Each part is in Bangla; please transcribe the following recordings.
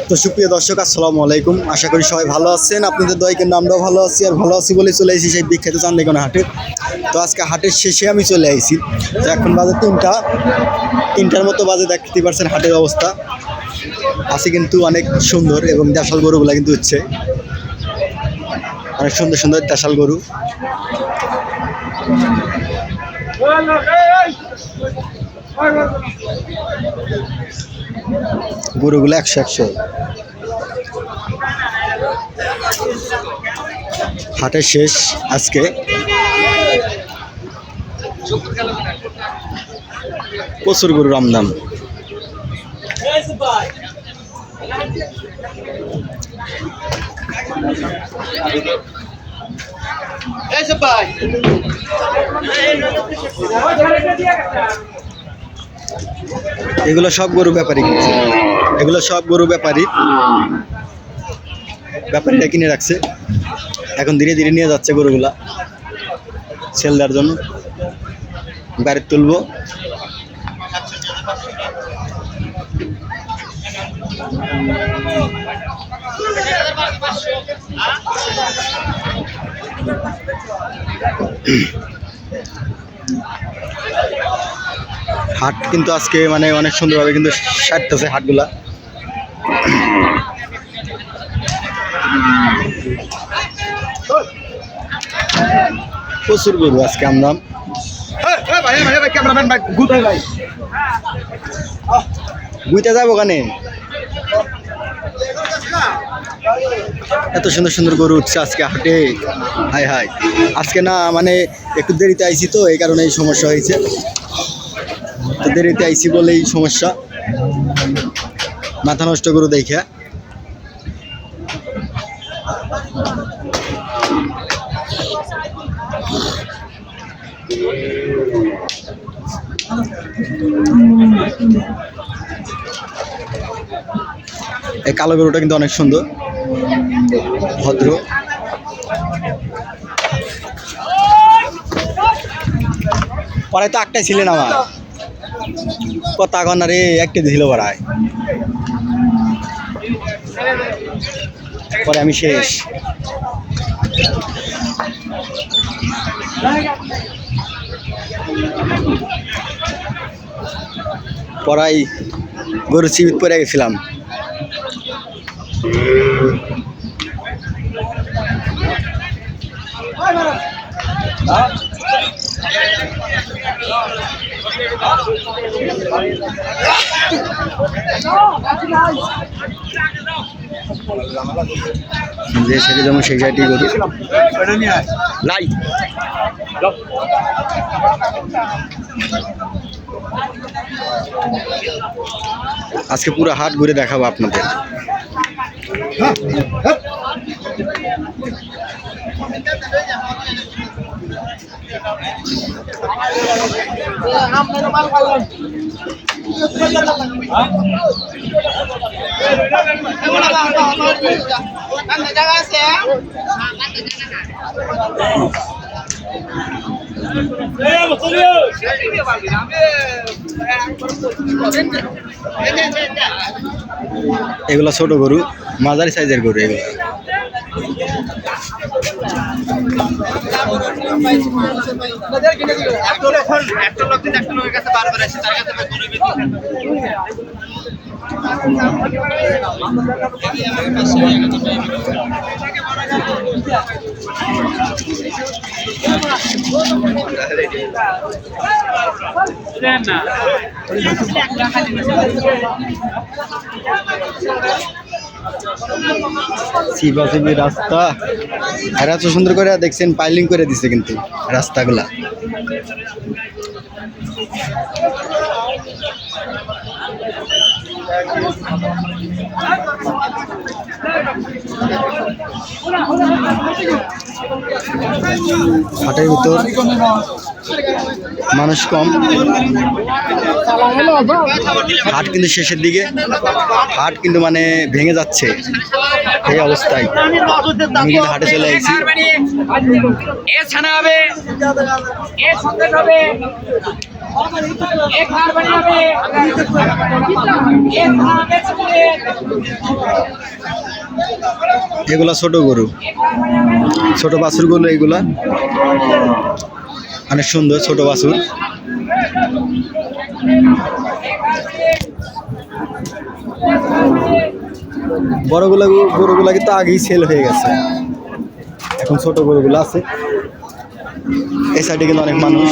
তো সুপ্রিয় দর্শক, আসসালামু আলাইকুম। আশা করি সবাই ভালো আছেন। আপনাদের দয়কের আমরাও ভালো আছি, আর ভালো আছি বলে চলে এসেছি সেই বিখ্যাত চান্দিকোনা হাটে। তো আজকে হাটের শেষে আমি চলে আসি। তো এখন বাজে তিনটার মতো বাজে, দেখতে পাচ্ছেন হাটের অবস্থা আছে কিন্তু অনেক সুন্দর, এবং দেশাল গরুগুলা কিন্তু হচ্ছে অনেক সুন্দর সুন্দর দেশাল গরু। গরুগুলো 100 হাটের শেষ আজকে। প্রচুর গরুর আমদাম। এগুলো সব গরু ব্যাপারী কিনছে, এগুলো সব গরু ব্যাপারীরা কিনে রাখছে। এখন ধীরে ধীরে নিয়ে যাচ্ছে গরুগুলা সেল দেওয়ার জন্য, গাড়ি তুলবো। হাট কিন্তু আজকে মানে অনেক সুন্দরভাবে কিন্তু সারতেছে হাটগুলা। প্রচুর গরু আজকে আমদাম। গুইতে যাবো কানে, এত সুন্দর সুন্দর গরু উঠছে আজকে হাটে। হাই হাই, আজকে না মানে একটু দেরিতে আইছি, তো এই কারণে এই সমস্যা হয়েছে। তো দেরিতে আইছি বলেই সমস্যা, মাথা নষ্ট গরু দেখা। এই কালো গরুটা কিন্তু অনেক সুন্দর, ভদ্র। পরে তো একটাই ছিলেন আমার কথা কন্যা রে, একটা দিছিল পাড়ায়, পরে আমি শেষ। পড়াই গরু চিবিত পরে গেছিলাম। যে সেটি যেমন সেই সাইডটি গরু নাই। আজকে পুরো হাট ঘুরে দেখাবো আপনাদের। এগুলো ছোট গরু, মাঝারি সাইজের গরু এগুলো। চিবাচিবি রাস্তা, আর এত সুন্দর করে দেখছেন পাইলিং করে দিছে কিন্তু রাস্তাগুলা। হাটের ভিতর মানুষ কম, হাট কিন্তু শেষের দিকে, হাট কিন্তু মানে ভেঙে যাচ্ছে এই অবস্থায়। আমি কিন্তু হাটে চলে এসেছি। এগুলা ছোট গরু, ছোট বাছুর গরু এগুলা অনেক সুন্দর ছোট বাছুর। বড়গুলা গরুগুলা কিন্তু আগেই সেল হয়ে গেছে, এখন ছোট গরুগুলো আছে। এই সাইডে কিন্তু অনেক মানুষ।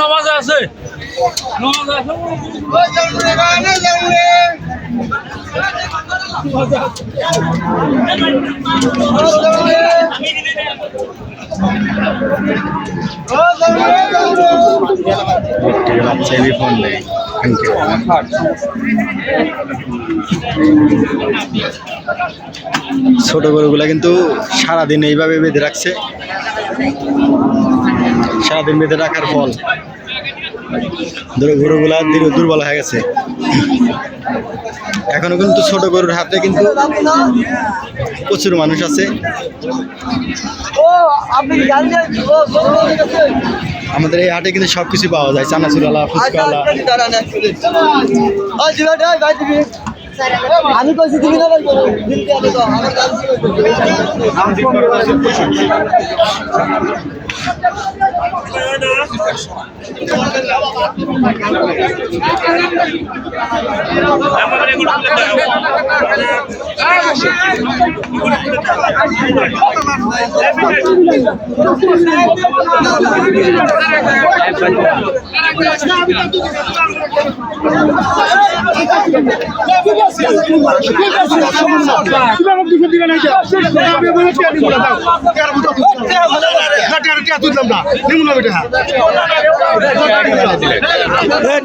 নমাজ আছে বাচ্চা ফোন নেই। ছোট গরুগুলা কিন্তু সারাদিন এইভাবে বেঁধে রাখছে, সারাদিন বেঁধে রাখার ফল গরুগুলা দুর্বল হয়ে গেছে। এখনো কিন্তু ছোট গরুর হাতে কিন্তু প্রচুর মানুষ আছে। আমাদের এই হাটে কিন্তু সবকিছু পাওয়া যায়, চানাচুরালা, ফুচকাওয়ালা। আমি কইছি তুমি না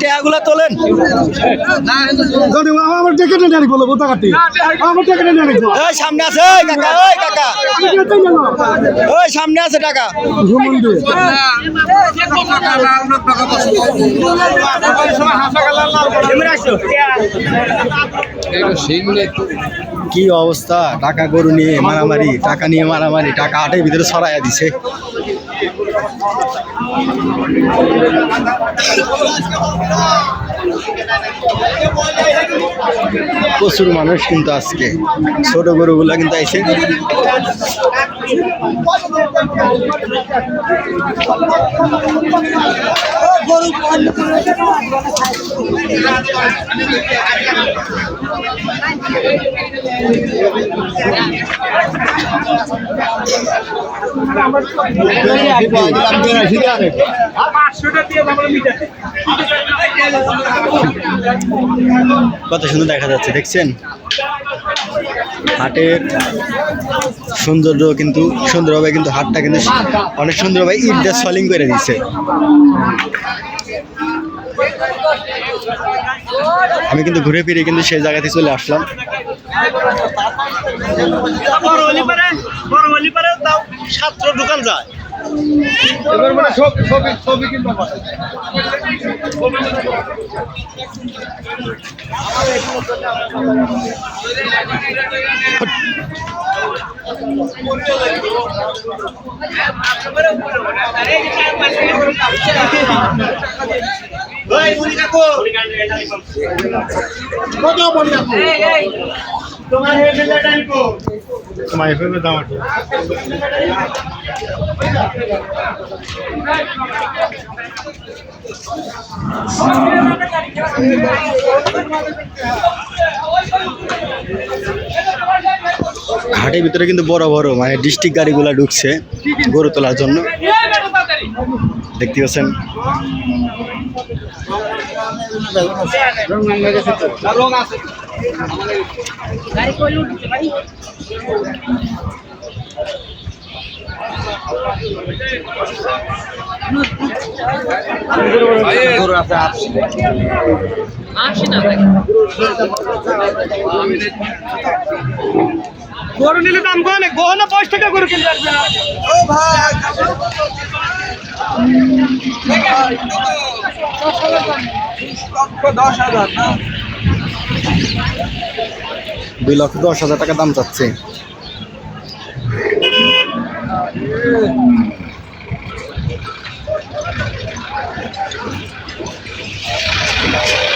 টাকাগুলা তোলেন, আমার ডেকে নিয়ে বলো বোতা কাটি আমার ডেকে নিয়ে সামনে আছে কাকা, ওই কাকা, ওই সামনে আছে টাকা। কি অবস্থা, টাকা গরু নিয়ে মারামারি, টাকা নিয়ে মারামারি, টাকা হাটের ভিতরে ছড়াইয়া দিছে। প্রচুর মানুষ কিন্তু আজকে, ছোট গরুগুলা কিন্তু আইছে। কত সুন্দর দেখা যাচ্ছে, দেখছেন হাটের সৌন্দর্য কিন্তু সুন্দরভাবে, কিন্তু হাটটা কিন্তু অনেক সুন্দরভাবে ইট দিয়ে সলিং করে দিচ্ছে। আমি কিন্তু ঘুরে ফিরে কিন্তু সেই জায়গাতে চলে আসলাম। দোকান যায় এবার মানে ছবি কিনবা তোমার এফএমের দাম আছে। হাটের ভিতরে কিন্তু বড় বড় মানে ডিস্ট্রিক্ট গাড়িগুলা ঢুকছে গরু তোলার জন্য, দেখতে পাচ্ছেন। গরু নিলে দাম কয় না, গহনা 5 টাকা গরু কিনতে আসবে না। ও ভাই 10,000 না। 2,10,000 টাকা দাম চাচ্ছে।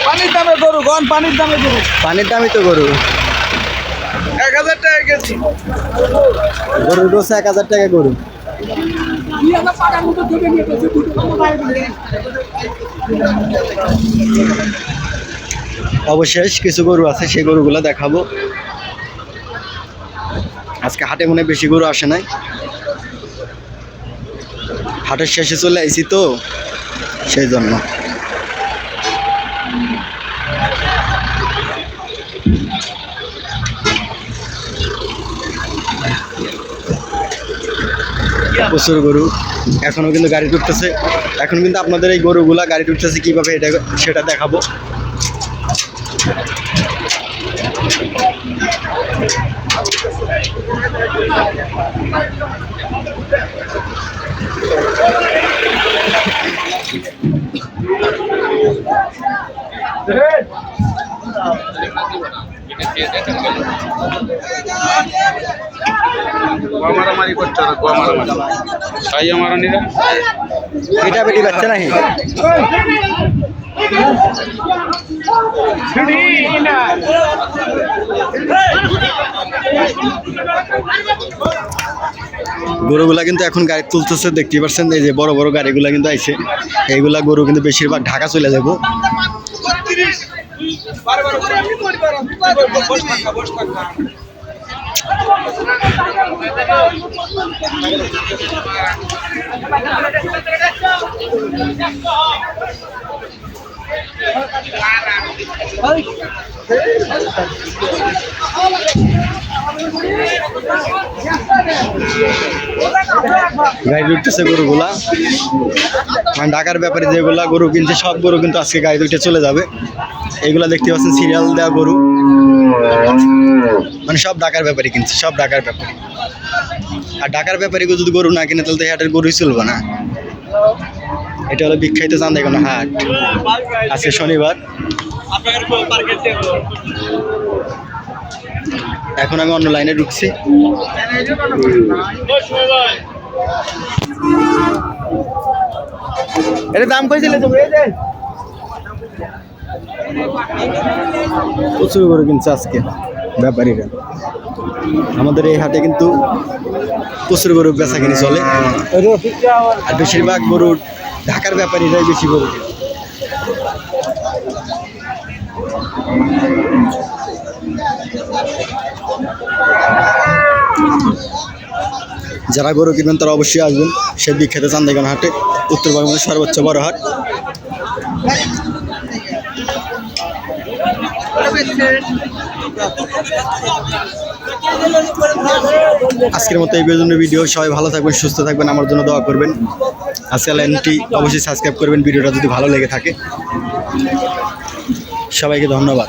পানির দামে গরু গন, পানির দামে গরু। পানির দামই তো গরু। 1000 টাকা কেজি। গরুর গোছ 1000 টাকা গরু। অবশেষ কিছু গরু আছে, সেই গরুগুলো দেখাবো। আজকে হাটে মনে হয় বেশি গরু আসে নাই, হাটের শেষে চলে আইছি তো সেই জন্য। প্রচুর গরু এখনো কিন্তু গাড়ি ঢুকতেছে। এখন কিন্তু আপনাদের এই গরুগুলা গাড়ি ঢুকতেছে কিভাবে এটা সেটা দেখাবো। মারামারি করছে না, গোয়া মারামারি তাই আমার নিরা এটা বেটি বাচ্চা নাকি? গরুগুলা কিন্তু এখন গাড়ি তুলতেছে, দেখতে পাচ্ছেন এই যে বড় বড় গাড়িগুলা কিন্তু আইছে। এইগুলা গরু কিন্তু বেশিরভাগ ঢাকা চলে যাবো। গাড়ি উঠতেছে গরুগুলা, মানে ঢাকার ব্যাপারে যেগুলা গরু কিনছে সব গরু কিন্তু আজকে গাড়ি উঠে চলে যাবে। এইগুলা দেখতে পাচ্ছেন সিরিয়াল দেওয়া গরু, মানে সব ঢাকার ব্যাপারে কিনছে, সব ঢাকার ব্যাপারে। আর ঢাকার ব্যাপারে যদি গরু না কিনে তাহলে তো হাটের গরুই চলবে না। এটা হলো বিখ্যাত চান্দাইকোনা হাট, আজকে শনিবার। এখন আমি অন্য লাইনে ঢুকছি। এটা দাম কইছিলে তুমি? প্রচুর গরু কিনছে আজকে ব্যাপারীরা। আমাদের এই হাটে কিন্তু প্রচুর গরু বেচা কিনে চলে, আর বেশিরভাগ গরু ঢাকার ব্যাপারীরাই বেশি গরু কিনে। যারা গরু কিনবেন তারা অবশ্যই আসবেন সেই বিখ্যাত চান্দাইকোনা হাটে, উত্তরবঙ্গের সর্বোচ্চ বড় হাট। আজকের মতো এই পর্যন্ত ভিডিও। সবাই ভালো থাকবেন, সুস্থ থাকবেন, আমার জন্য দোয়া করবেন। আর চ্যানেলটি অবশ্যই সাবস্ক্রাইব করবেন ভিডিওটা যদি ভালো লেগে থাকে। সবাইকে ধন্যবাদ।